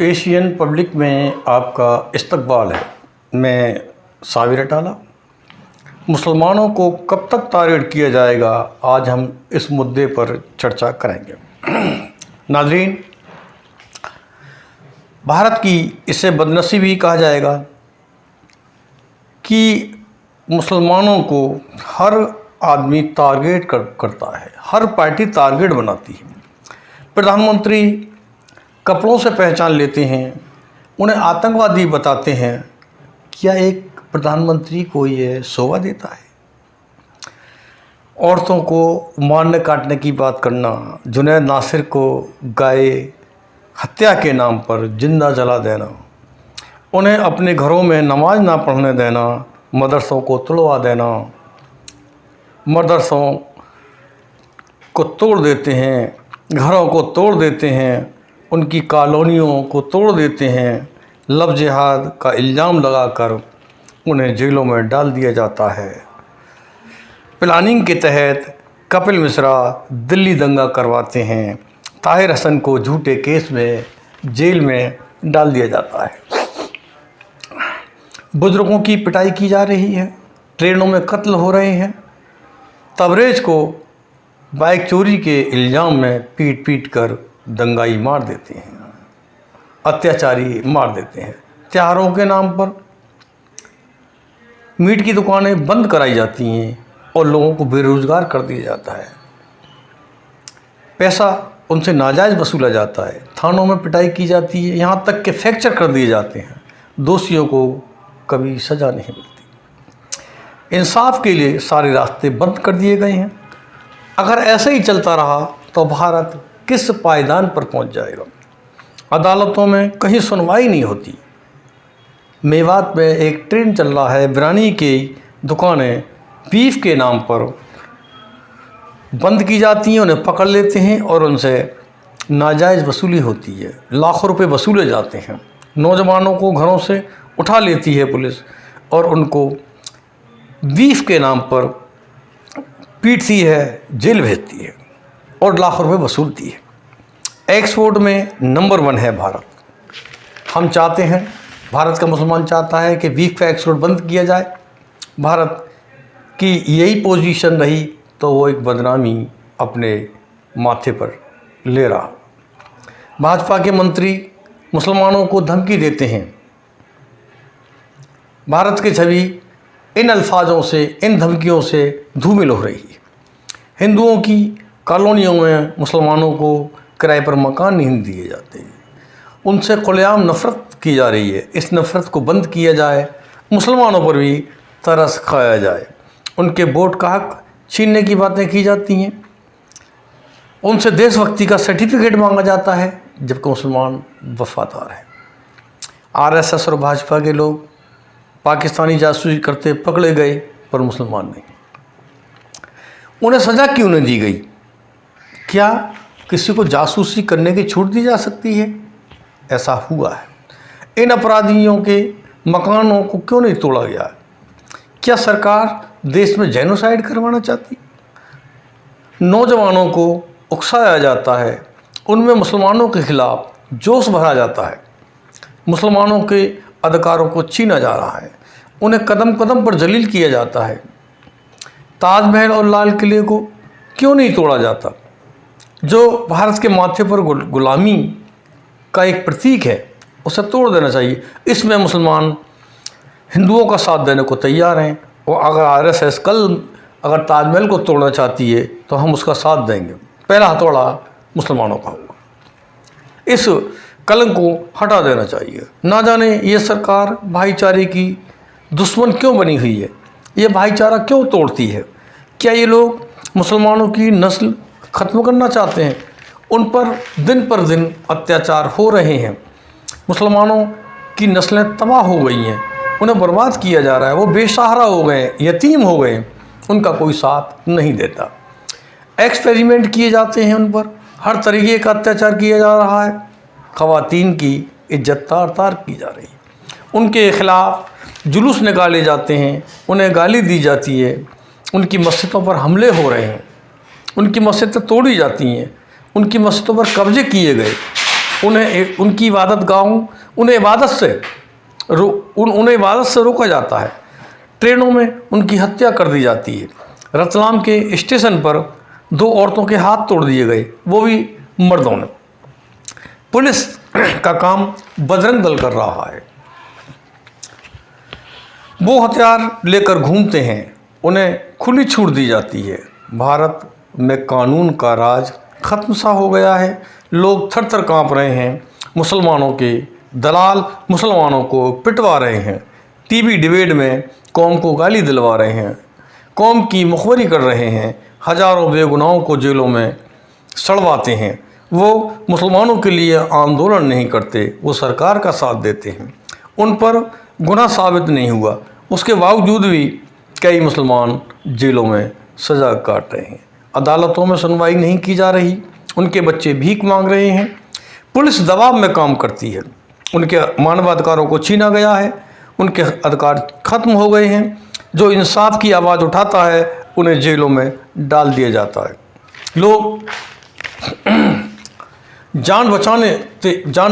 Asian public में आपका इस्तकबाल है। मैं साबिर अटाला। मुसलमानों को कब तक टारगेट किया जाएगा, आज हम इस मुद्दे पर चर्चा करेंगे। नाज़रीन, भारत की इसे बदनसीबी कहा जाएगा कि मुसलमानों को हर आदमी टारगेट करता है, हर पार्टी टारगेट बनाती है। प्रधानमंत्री कपड़ों से पहचान लेते हैं, उन्हें आतंकवादी बताते हैं। क्या एक प्रधानमंत्री को ये शोभा देता है? औरतों को मारने काटने की बात करना, जुनैद नासिर को गाय हत्या के नाम पर जिंदा जला देना, उन्हें अपने घरों में नमाज ना पढ़ने देना, मदरसों को तोड़वा देना, मदरसों को तोड़ देते हैं, घरों को तोड़ देते हैं, उनकी कॉलोनियों को तोड़ देते हैं, लव जिहाद का इल्ज़ाम लगाकर उन्हें जेलों में डाल दिया जाता है। प्लानिंग के तहत कपिल मिश्रा दिल्ली दंगा करवाते हैं, ताहिर हसन को झूठे केस में जेल में डाल दिया जाता है। बुजुर्गों की पिटाई की जा रही है, ट्रेनों में कत्ल हो रहे हैं, तबरेज़ को बाइक चोरी के इल्ज़ाम में पीट पीट कर दंगाई मार देते हैं, अत्याचारी मार देते हैं। त्योहारों के नाम पर मीट की दुकानें बंद कराई जाती हैं और लोगों को बेरोज़गार कर दिया जाता है। पैसा उनसे नाजायज़ वसूला जाता है, थानों में पिटाई की जाती है, यहाँ तक कि फ्रैक्चर कर दिए जाते हैं। दोषियों को कभी सज़ा नहीं मिलती। इंसाफ के लिए सारे रास्ते बंद कर दिए गए हैं। अगर ऐसे ही चलता रहा तो भारत किस पायदान पर पहुंच जाएगा। अदालतों में कहीं सुनवाई नहीं होती। मेवात में एक ट्रेंड चल रहा है, बिरयानी की दुकानें बीफ के नाम पर बंद की जाती हैं, उन्हें पकड़ लेते हैं और उनसे नाजायज़ वसूली होती है, लाखों रुपए वसूले जाते हैं। नौजवानों को घरों से उठा लेती है पुलिस और उनको बीफ के नाम पर पीटती है, जेल भेजती है और लाखों रुपए वसूलती है। एक्सपोर्ट में नंबर 1 है भारत। हम चाहते हैं, भारत का मुसलमान चाहता है कि बीफ का एक्सपोर्ट बंद किया जाए। भारत की यही पोजीशन रही तो वो एक बदनामी अपने माथे पर ले रहा। भाजपा के मंत्री मुसलमानों को धमकी देते हैं। भारत की छवि इन अल्फाजों से, इन धमकियों से धूमिल हो रही है। हिंदुओं की कॉलोनियों में मुसलमानों को किराए पर मकान नहीं दिए जाते, उनसे खुलेआम नफ़रत की जा रही है। इस नफ़रत को बंद किया जाए, मुसलमानों पर भी तरस खाया जाए। उनके वोट का हक छीनने की बातें की जाती हैं, उनसे देशभक्ति का सर्टिफिकेट मांगा जाता है, जबकि मुसलमान वफादार है। आरएसएस और भाजपा के लोग पाकिस्तानी जासूसी करते पकड़े गए, पर मुसलमान नहीं। उन्हें सज़ा क्यों नहीं दी गई? क्या किसी को जासूसी करने की छूट दी जा सकती है? ऐसा हुआ है। इन अपराधियों के मकानों को क्यों नहीं तोड़ा गया? क्या सरकार देश में जेनोसाइड करवाना चाहती? नौजवानों को उकसाया जाता है, उनमें मुसलमानों के खिलाफ जोश भरा जाता है, मुसलमानों के अधिकारों को छीना जा रहा है, उन्हें कदम कदम पर जलील किया जाता है। ताजमहल और लाल किले को क्यों नहीं तोड़ा जाता, जो भारत के माथे पर गुलामी का एक प्रतीक है? उसे तोड़ देना चाहिए। इसमें मुसलमान हिंदुओं का साथ देने को तैयार हैं और अगर आरएसएस कल अगर ताजमहल को तोड़ना चाहती है तो हम उसका साथ देंगे। पहला हथौड़ा मुसलमानों का होगा। इस कलंक को हटा देना चाहिए। ना जाने ये सरकार भाईचारे की दुश्मन क्यों बनी हुई है, ये भाईचारा क्यों तोड़ती है? क्या ये लोग मुसलमानों की नस्ल ख़त्म करना चाहते हैं? उन पर दिन अत्याचार हो रहे हैं। मुसलमानों की नस्लें तबाह हो गई हैं, उन्हें बर्बाद किया जा रहा है, वो बेसहारा हो गए, यतीम हो गए, उनका कोई साथ नहीं देता। एक्सपेरिमेंट किए जाते हैं, उन पर हर तरीके का अत्याचार किया जा रहा है। ख़वातीन की इज्जत तार तार की जा रही है, उनके ख़िलाफ़ जुलूस निकाले जाते हैं, उन्हें गाली दी जाती है, उनकी मस्जिदों पर हमले हो रहे हैं, उनकी मस्जिदें तोड़ी जाती हैं, उनकी मस्जिदों पर कब्जे किए गए। उनकी इबादत गाहों, उन्हें इबादत से रोका जाता है। ट्रेनों में उनकी हत्या कर दी जाती है। रतलाम के स्टेशन पर 2 औरतों के हाथ तोड़ दिए गए, वो भी मर्दों ने। पुलिस का काम बजरंग दल कर रहा है। वो हथियार लेकर घूमते हैं, उन्हें खुली छूट दी जाती है। भारत में कानून का राज खत्म सा हो गया है। लोग थर थर काँप रहे हैं। मुसलमानों के दलाल मुसलमानों को पिटवा रहे हैं। टीवी डिबेट में कौम को गाली दिलवा रहे हैं, कौम की मुखबरी कर रहे हैं, हजारों बेगुनाहों को जेलों में सड़वाते हैं। वो मुसलमानों के लिए आंदोलन नहीं करते, वो सरकार का साथ देते हैं। उन पर गुनाह साबित नहीं हुआ, उसके बावजूद भी कई मुसलमान जेलों में सज़ा काट रहे हैं। अदालतों में सुनवाई नहीं की जा रही, उनके बच्चे भीख मांग रहे हैं। पुलिस दबाव में काम करती है, उनके मानवाधिकारों को छीना गया है, उनके अधिकार खत्म हो गए हैं। जो इंसाफ की आवाज़ उठाता है उन्हें जेलों में डाल दिया जाता है। लोग जान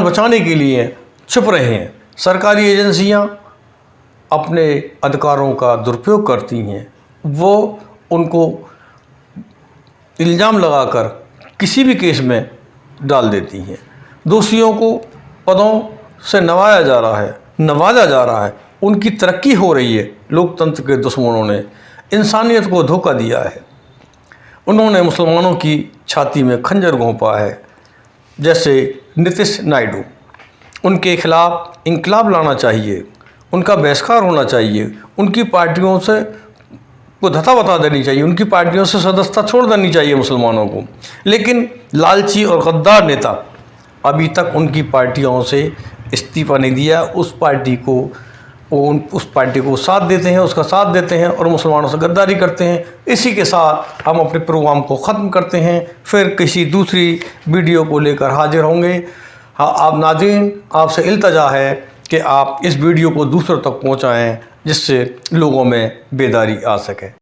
बचाने के लिए छुप रहे हैं। सरकारी एजेंसियां अपने अधिकारों का दुरुपयोग करती हैं। वो उनको इल्ज़ाम लगाकर किसी भी केस में डाल देती हैं। दोषियों को पदों से नवाजा जा रहा है। उनकी तरक्की हो रही है। लोकतंत्र के दुश्मनों ने इंसानियत को धोखा दिया है। उन्होंने मुसलमानों की छाती में खंजर घोंपा है। जैसे नीतीश नायडू, उनके खिलाफ इंकलाब लाना चाहिए, उनका बहिष्कार होना चाहिए, उनकी पार्टियों से को धता बता देनी चाहिए, उनकी पार्टियों से सदस्यता छोड़ देनी चाहिए मुसलमानों को। लेकिन लालची और गद्दार नेता अभी तक उनकी पार्टियों से इस्तीफा नहीं दिया। उस पार्टी को साथ देते हैं, उसका साथ देते हैं और मुसलमानों से गद्दारी करते हैं। इसी के साथ हम अपने प्रोग्राम को ख़त्म करते हैं। फिर किसी दूसरी वीडियो को लेकर हाजिर होंगे। हाँ, आप नाज़रीन, आपसे इल्तजा है कि आप इस वीडियो को दूसरों तक पहुंचाएं, जिससे लोगों में बेदारी आ सके।